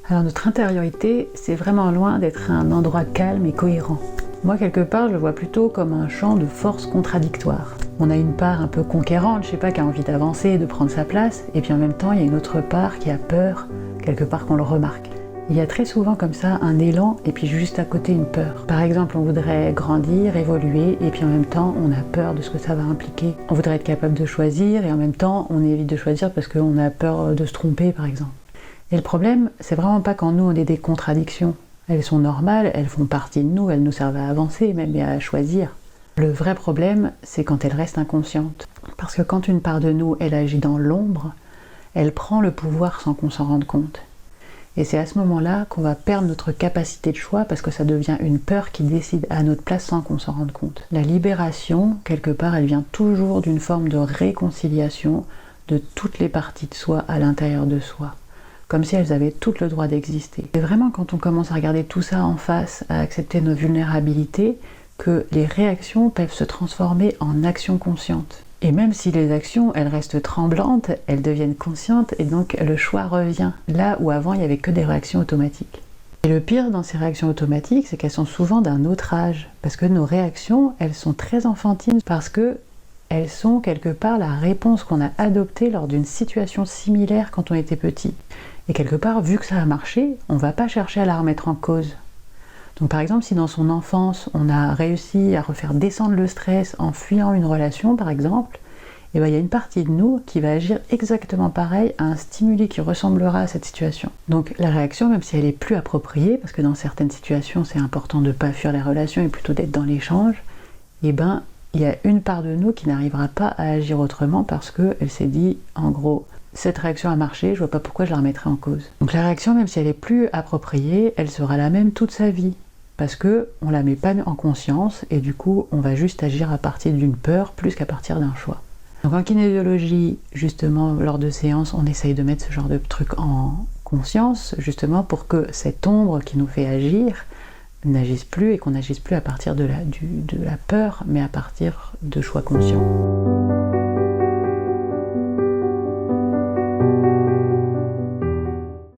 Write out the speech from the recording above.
Alors notre intériorité, c'est vraiment loin d'être un endroit calme et cohérent. Moi, quelque part, je le vois plutôt comme un champ de forces contradictoires. On a une part un peu conquérante, je sais pas, qui a envie d'avancer et de prendre sa place, et puis en même temps, il y a une autre part qui a peur, quelque part qu'on le remarque. Il y a très souvent comme ça un élan, et puis juste à côté une peur. Par exemple, on voudrait grandir, évoluer, et puis en même temps, on a peur de ce que ça va impliquer. On voudrait être capable de choisir, et en même temps, on évite de choisir parce qu'on a peur de se tromper, par exemple. Et le problème, c'est vraiment pas quand nous, on est des contradictions. Elles sont normales, elles font partie de nous, elles nous servent à avancer, même et à choisir. Le vrai problème, c'est quand elles restent inconscientes. Parce que quand une part de nous, elle agit dans l'ombre, elle prend le pouvoir sans qu'on s'en rende compte. Et c'est à ce moment-là qu'on va perdre notre capacité de choix parce que ça devient une peur qui décide à notre place sans qu'on s'en rende compte. La libération, quelque part, elle vient toujours d'une forme de réconciliation de toutes les parties de soi à l'intérieur de soi. Comme si elles avaient tout le droit d'exister. C'est vraiment quand on commence à regarder tout ça en face, à accepter nos vulnérabilités, que les réactions peuvent se transformer en actions conscientes. Et même si les actions, elles restent tremblantes, elles deviennent conscientes et donc le choix revient. Là où avant, il n'y avait que des réactions automatiques. Et le pire dans ces réactions automatiques, c'est qu'elles sont souvent d'un autre âge. Parce que nos réactions, elles sont très enfantines, parce que elles sont quelque part la réponse qu'on a adoptée lors d'une situation similaire quand on était petit. Et quelque part, vu que ça a marché, on ne va pas chercher à la remettre en cause. Donc par exemple, si dans son enfance, on a réussi à refaire descendre le stress en fuyant une relation, par exemple, et ben, y a une partie de nous qui va agir exactement pareil à un stimuli qui ressemblera à cette situation. Donc la réaction, même si elle est plus appropriée, parce que dans certaines situations, c'est important de ne pas fuir la relation et plutôt d'être dans l'échange, et ben, il y a une part de nous qui n'arrivera pas à agir autrement parce qu'elle s'est dit, en gros, cette réaction a marché, je vois pas pourquoi je la remettrais en cause. Donc la réaction, même si elle est plus appropriée, elle sera la même toute sa vie. Parce que on la met pas en conscience et du coup, on va juste agir à partir d'une peur plus qu'à partir d'un choix. Donc en kinésiologie, justement, lors de séances, on essaye de mettre ce genre de truc en conscience, justement pour que cette ombre qui nous fait agir n'agisse plus et qu'on n'agisse plus à partir de la peur, mais à partir de choix conscients.